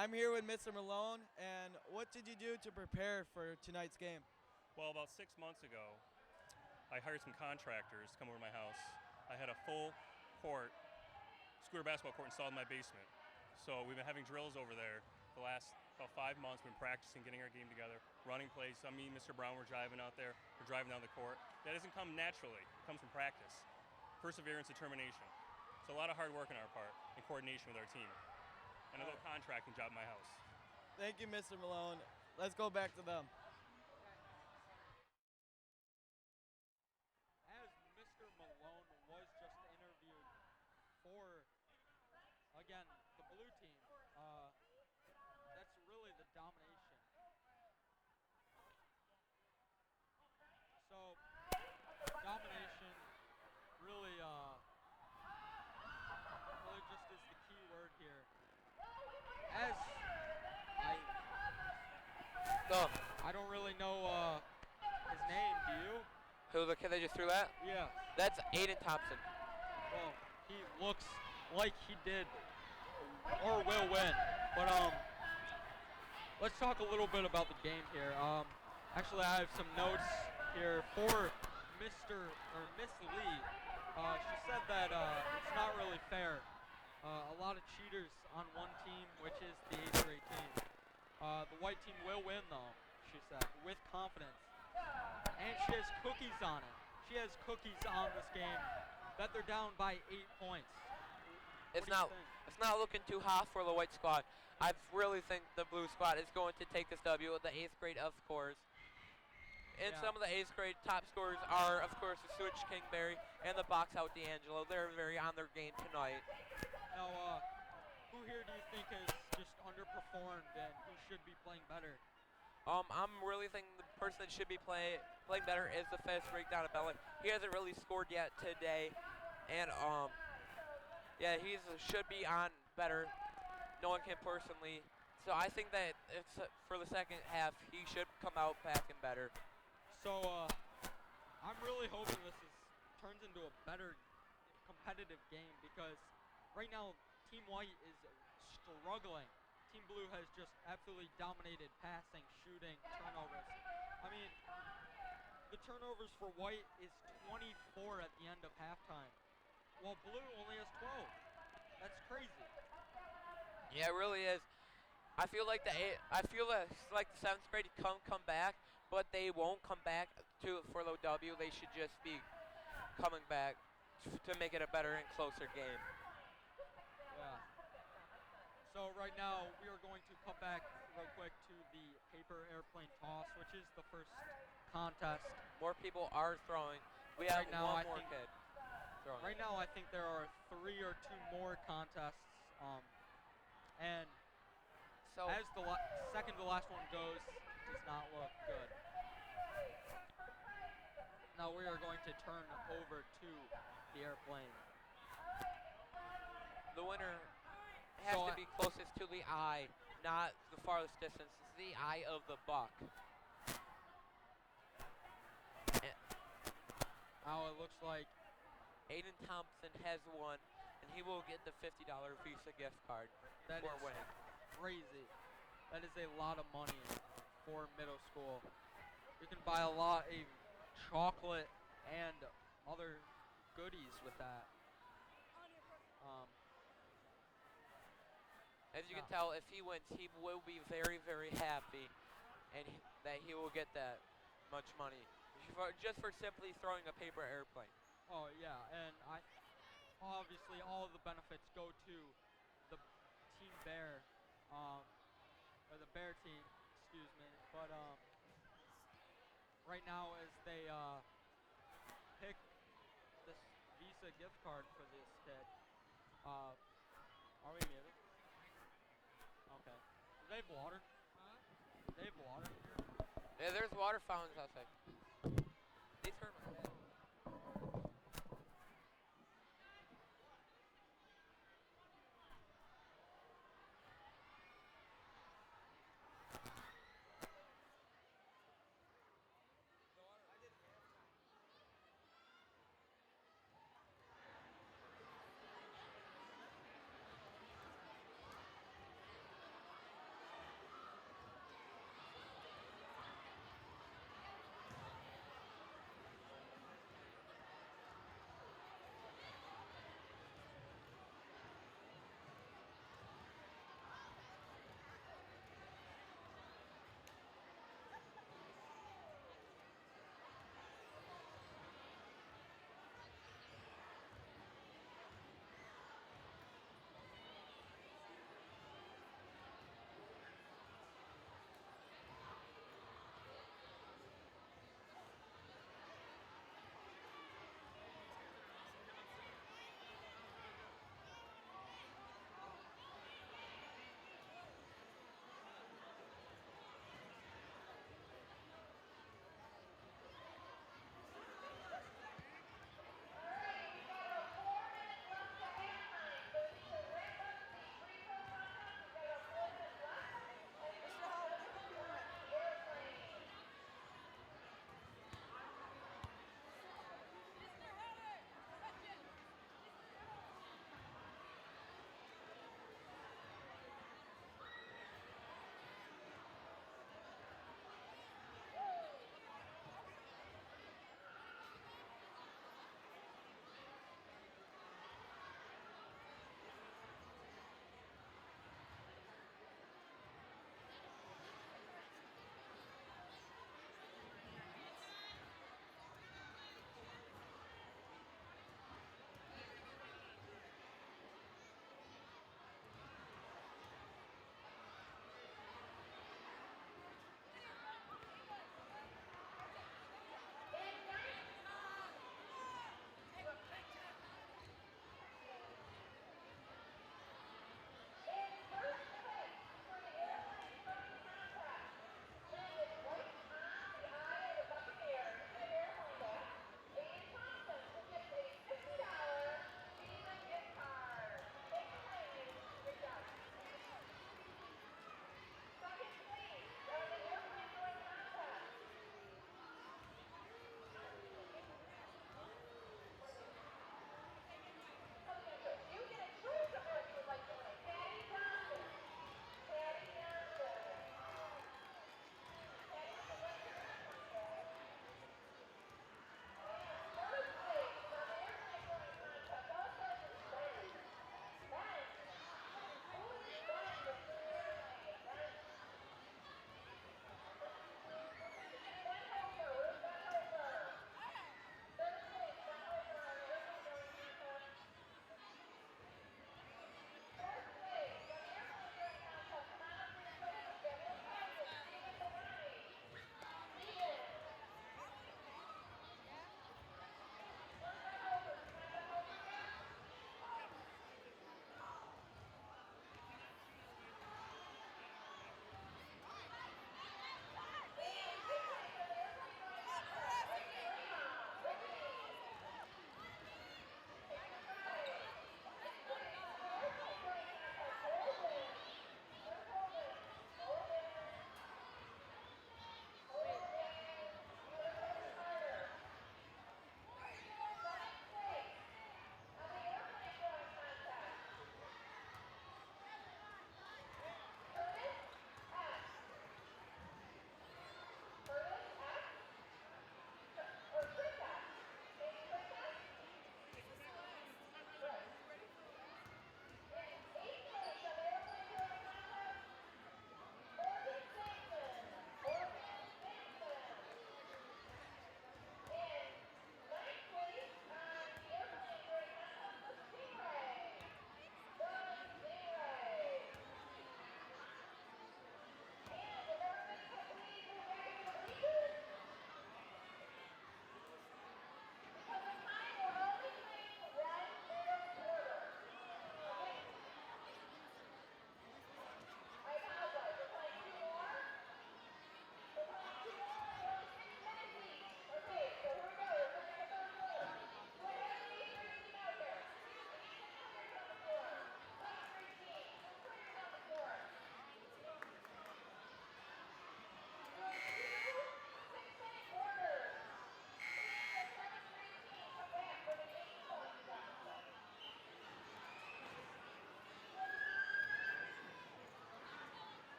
I'm here with Mr. Malone, and what did you do to prepare for tonight's game? Well, about 6 months ago, I hired some contractors to come over to my house. I had a full court, scooter basketball court installed in my basement. So we've been having drills over there the last about 5 months. We've been practicing, getting our game together, running plays. Me and Mr. Brown were driving out there. We're driving down the court. That doesn't come naturally. It comes from practice, perseverance, determination. So a lot of hard work on our part and coordination with our team. And a little contracting job in my house. Thank you, Mr. Malone. Let's go back to them. As Mr. Malone was just interviewed for, again, the blue team, that's really the domination. So, domination really, really just is the key word here. As I don't really know his name, do you? Who, the kid that just threw that? Yeah. That's Aiden Thompson. Well, he looks like he did or will win. But let's talk a little bit about the game here. Actually, I have some notes here for Miss Lee. She said that it's not really fair. A lot of cheaters on one team, which is the 8th grade team. The white team will win, though, she said, with confidence. And she has cookies on it. She has cookies on this game that they're down by 8 points. It's not looking too hot for the white squad. I really think the blue squad is going to take this W with the 8th grade, of course. And some of the 8th grade top scorers are, of course, the Switch Kingberry and the Box Out D'Angelo. They're very on their game tonight. Now, who here do you think has just underperformed and who should be playing better? I'm really thinking the person that should be playing better is the 5th grade Donabella. He hasn't really scored yet today, and yeah, he should be on better, knowing him personally. So I think that it's, for the second half, he should come out back and better. So I'm really hoping this turns into a better competitive game because right now Team White is struggling. Team Blue has just absolutely dominated passing, shooting, turnovers. I mean, the turnovers for White is 24 at the end of halftime, while Blue only has 12. That's crazy. Yeah, it really is. I feel like the 7th grade come back, but they won't come back for the W. They should just be coming back to make it a better and closer game. Yeah. So right now we are going to cut back real quick to the paper airplane toss, which is the first contest. More people are throwing. We have right now, one more kid throwing. Right now I think there are 3 or 2 more contests, and so as the second to last one goes, it does not look good. Now we are going to turn over to the airplane. The winner has to be closest to the eye, not the farthest distance. It's the eye of the buck. Now it looks like Aiden Thompson has won, and he will get the $50 Visa gift card that for is winning. Crazy. That is a lot of money for middle school. You can buy a lot of chocolate and other goodies with that. As you can tell, if he wins, he will be very, very happy, and that he will get that much money just for simply throwing a paper airplane. Oh yeah, and obviously all of the benefits go to the Team Bear, or the Bear team, excuse me. But right now, as they pick this Visa gift card for this kid, are we muted? Okay. Do they have water? Do they have water here? Yeah, there's water fountains outside. These hurt my head.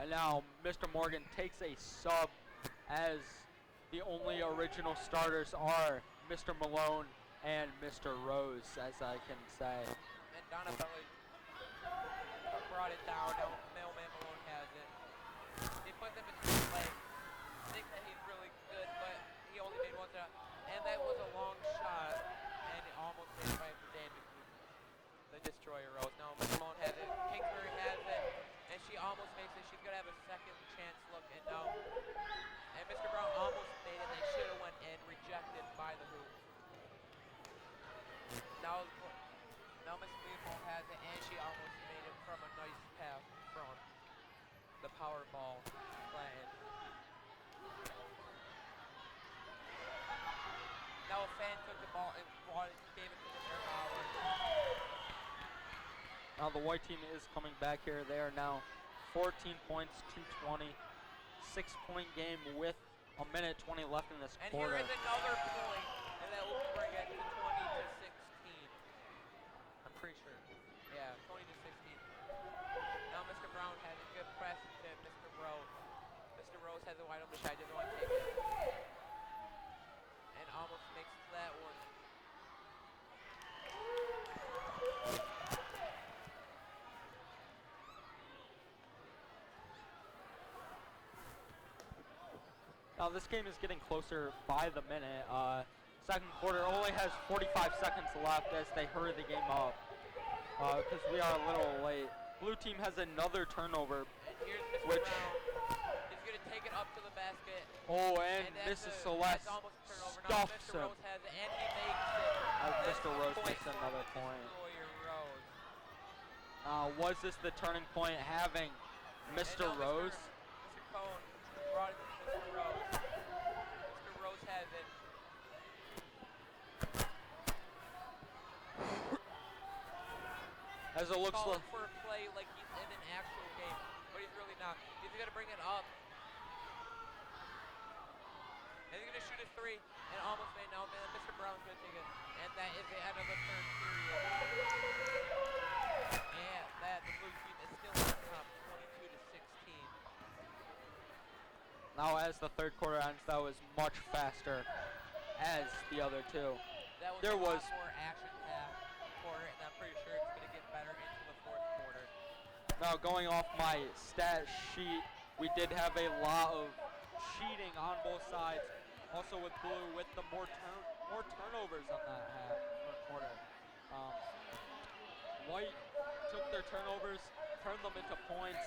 And now Mr. Morgan takes a sub, as the only original starters are Mr. Malone and Mr. Rose, as I can say. And Donatelli brought it down. Now Mailman Malone has it. He put them between his legs. Think that he's really good, but he only made one shot. And that was a long shot, and it almost made it by the Destroyer Rose. Now Malone has it. Kingsbury has it, and she almost makes it. She's gonna have a second chance look, and now, and Mr. Brown almost made it. They should have went in, rejected by the hoop. Now Miss Leopold has it, and she almost made it from a nice pass from the power ball playing. Now a fan took the ball and gave it to Mr. Howard. Now the white team is coming back here. They are now 14 points to 20. 6-point game with a minute 20 left in this And quarter. here is another point, and that will bring it to 20 to 16. I'm pretty sure. Yeah, 20 to 16. Now Mr. Brown has a good press to Mr. Rose. Mr. Rose has a wide open shot, doesn't want to take it. And almost makes that one. Now this game is getting closer by the minute. Second quarter only has 45 seconds left as they hurry the game up because we are a little late. Blue team has another turnover. And here's Mr. Which- Brown. He's going to take it up to the basket. Oh, and that's Mrs. a- Celeste that's almost a turnover. Now stuffs Mr. him. Rose has it, and he makes it. As That's Mr. the Rose point makes for another the point. Destroyer Rose. Was this the turning point, having Mr. And now Rose? Mr. Cohn brought it to Mr. Rose. Mr. Rose has it. As it looks Calling like for a play like he's in an actual game, but he's really not. He's going to bring it up. And he's going to shoot a three, and almost made. Now Mr. Brown's going to take it. And that is the end of the third period. And that the blue team is still on top, 22 to 16. now as the third quarter ends, that was much faster as the other two. That was There a lot was- more action-packed quarter, and I'm pretty sure it's going to get better into the fourth quarter. Now going off my stat sheet, we did have a lot of cheating on both sides. Also with blue, with the more turnovers on that half or quarter. White took their turnovers, turned them into points,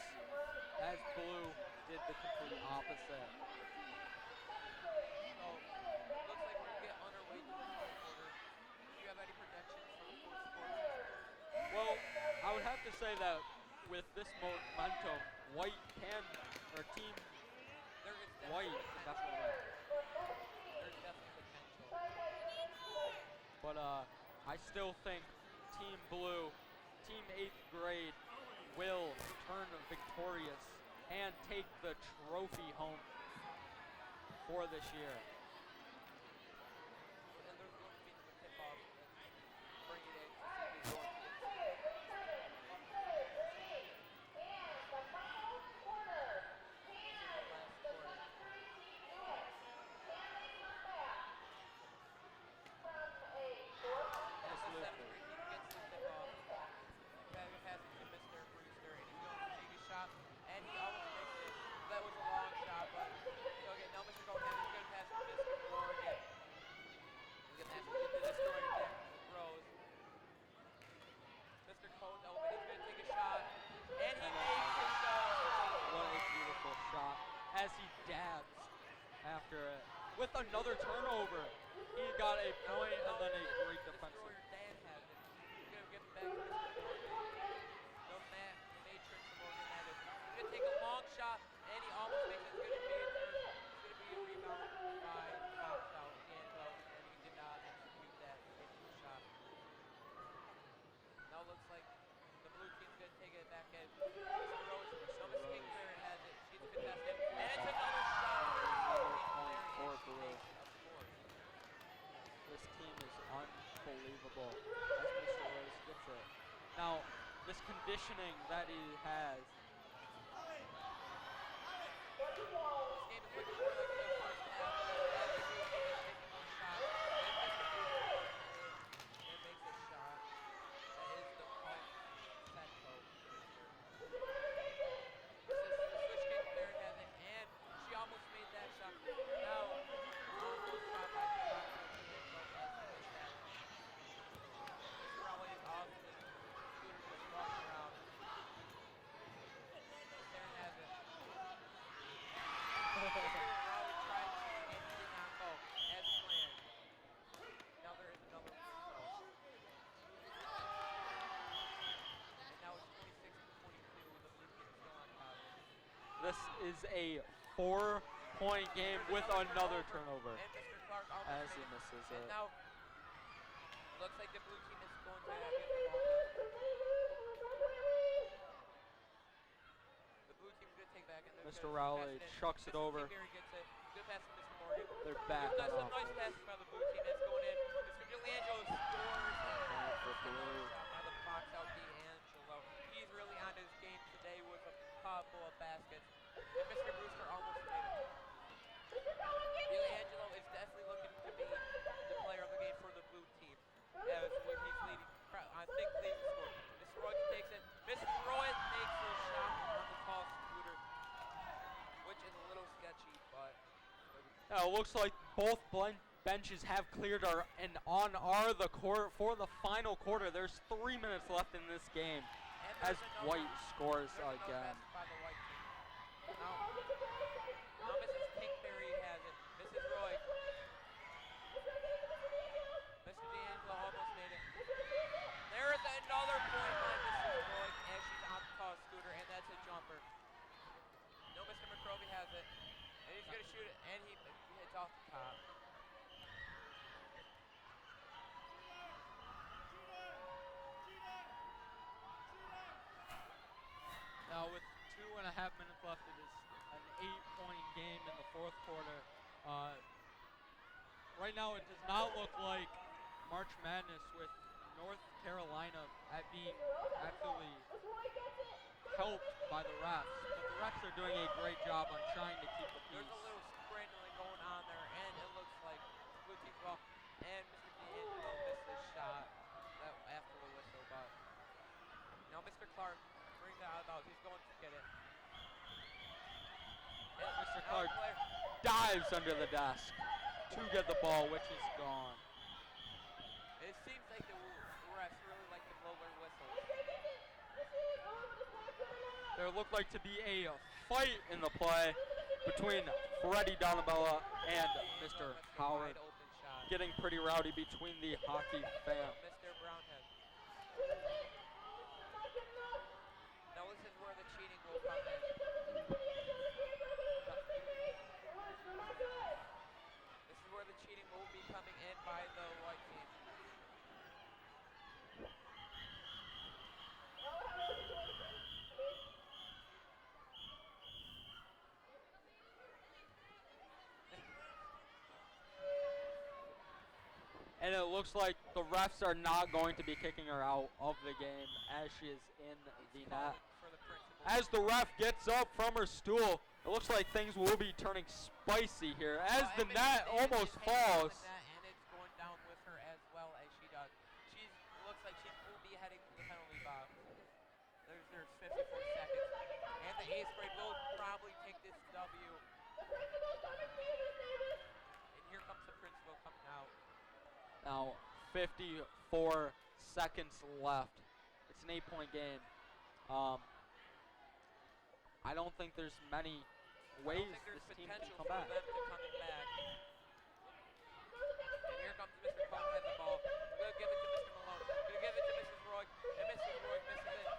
as blue did the complete opposite. So, looks like we're going to get underway to the fourth quarter. Do you have any predictions for the fourth quarter? Well, I would have to say that with this momentum, White can, or Team There is White definitely can potential. definitely win. There's definitely potential. But I still think Team Blue, Team 8th grade, will turn victorious and take the trophy home for this year. And there's going to be the tip-off and bring it in to see who's going to get and he almost missed it. That was a long shot, but okay, now Mr. Coleman is going to pass to Mr. Morgan. He's going to pass it to the destroyer there, Rose. Mr. Cole's open, he's going to take a shot, and he makes the shot. What a beautiful shot as he dabs after it. With another turnover, he got a point and then a great defensive. Destroyer Dan has it. He's going to give it back to Mr. Morgan. The Matrix Morgan had it. He's going to take a long shot, and he almost makes it. It's going to be a rebound by Box out, and he did not execute that particular shot. Now it looks like the blue team's going to take it back in. Mr. Rose, Miss Kingsbury has it. She's contested, and it's another shot. For blue. This team is unbelievable as Mr. Rose gets it. Now, this conditioning that he has This game is looking more like the first half as the blue team is taking more shots. And Mr. Booster goes in and makes a shot. That is the set poke booster. This is the switch kick. Baron has it, and she almost made that shot. Now, almost shot by Mr. D'Angelo as he missed that one. Mr. Rowley is off the scooter just walking around. Baron has it. Rowley tried cheating and he did not go as planned. Now there is another whistle. And now it's 26-22. The blue team is still on top. This is a 4-point game with another turnover And Mr. Clark almost as he made it. misses And it. now looks like the blue team is going to get the ball back. The blue team is going to take back and they're Mr. gonna Rowley pass it in. chucks it Mr. over. Berry gets it. Good pass to Mr. Morgan. They're back That's on some nice offense. passing by the blue team. It's going in. Mr. DeLangelo scores. Back for Another blue. shot by the box out D'Angelo. He's really on his game today with a couple of baskets. And Mr. Brewster almost made it. D'Angelo is definitely looking to be the player of the game for the blue team. As when he's leading, I think they scored. Mr. Roy takes it. Mr. Roy makes a shot on the tall scooter, which is a little sketchy, but. Now it looks like both benches have cleared and are the court for the final quarter. There's 3 minutes left in this game as White scores again. By the white team. Now Mrs. Pinkberry has it. Mrs. Roy. Mr. D'Angelo almost made it. There is another point by Mrs. Roy as she's on the tall scooter, and that's a jumper. No, Mr. McCrovey has it. And he's going to shoot it, and he hits off the top. Now with 2.5 minutes left, it is an 8-point game in the fourth quarter. Right now it does not look like March Madness with North Carolina being absolutely helped by the refs. But the refs are doing a great job on trying to keep the There's peace. a little scrambling going on there, and it looks like blue team's well. And Mr. D'Angelo missed his shot after the whistle, but now Mr. Clark brings it out of bounds. He's going to get it. And Mr. now Clark the player- dives under the desk to get the ball, which is gone. It seems like the refs really like to blow their whistles. There looked like to be a fight in the play between Freddie Donabella and Mr. Howard. Wide open shot. Getting pretty rowdy between the hockey fans. Mr. Brownhead. Now this is where the cheating will come in. This is where the cheating will be coming in by the white team. And it looks like the refs are not going to be kicking her out of the game as she is in the net. For the principal. As the ref gets up from her stool, it looks like things will be turning spicy here as the net almost falls. And it's going down with her as well as she does. She looks like she will be heading to the penalty box. There's 54 seconds. And the eighth grade will probably take this W. And here comes the principal coming out. Now 54 seconds left. It's an 8-point game. I don't think there's many ways this team can come back. For them to coming back. And here comes Mr. Cohen has the ball. He's going to give it to Mr. Malone. Going to give it to Mrs. Roy. And Mrs. Roy misses it.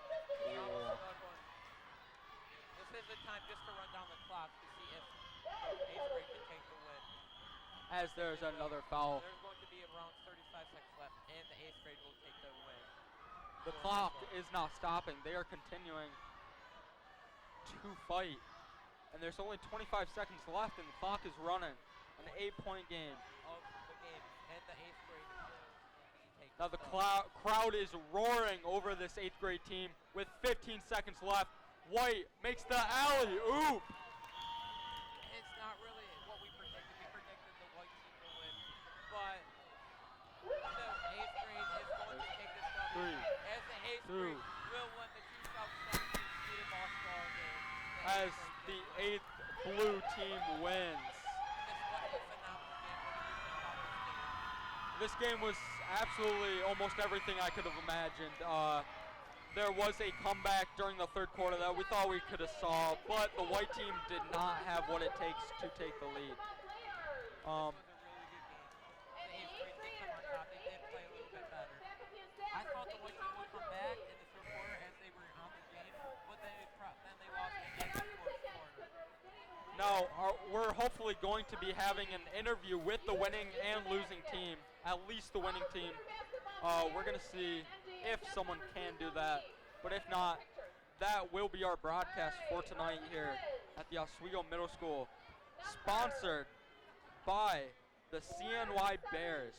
He almost got one. This is the time just to run down the clock to see if eighth grade can take the win. As there's another foul. There's going to be around 35 seconds left, and the eighth grade will take the win. The clock is not stopping. They are continuing to fight. And there's only 25 seconds left, and the clock is running. An 8-point game. Of the game, and the eighth grade will take Now the the crowd is roaring over this 8th grade team with 15 seconds left. White makes the alley-oop. this game was absolutely almost everything I could have imagined. There was a comeback during the third quarter that we thought we could have saw, but the white team did not have what it takes to take the lead. This was a really good game. The 8th grade did come on top. They did play a little bit better. I thought the white team would come back in the third quarter as they were on the game, but then they lost again in the fourth quarter. Now, we're hopefully going to be having an interview with the winning and losing team, at least the winning team. We're going to see if someone can do that, but if not, that will be our broadcast for tonight here at the Oswego Middle School, sponsored by the CNY Bears,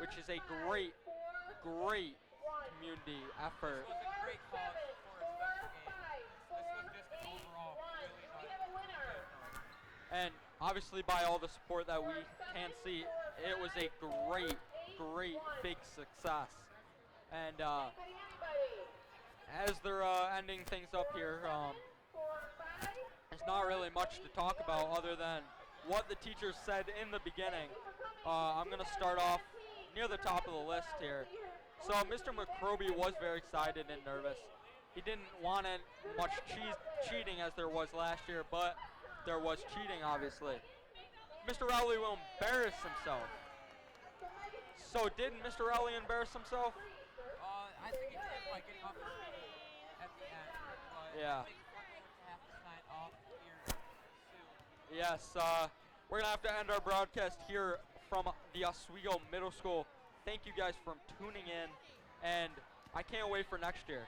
which is a great, great community effort. This was a great cause for a special game. This was just an overall really nice. And obviously by all the support that we can see, it was a great, great big success. And as they're ending things up here, there's not really much to talk about other than what the teachers said in the beginning. I'm going to start off near the top of the list here. So Mr. McCroby was very excited and nervous. He didn't want much cheating as there was last year, but there was cheating, obviously. Mr. Rowley will embarrass himself. So did Mr. Rowley embarrass himself? I think he did by getting off his feet at the end, but Yeah. I think we're going to have to sign off here soon. Yes, we're going to have to end our broadcast here from the Oswego Middle School. Thank you guys for tuning in, and I can't wait for next year.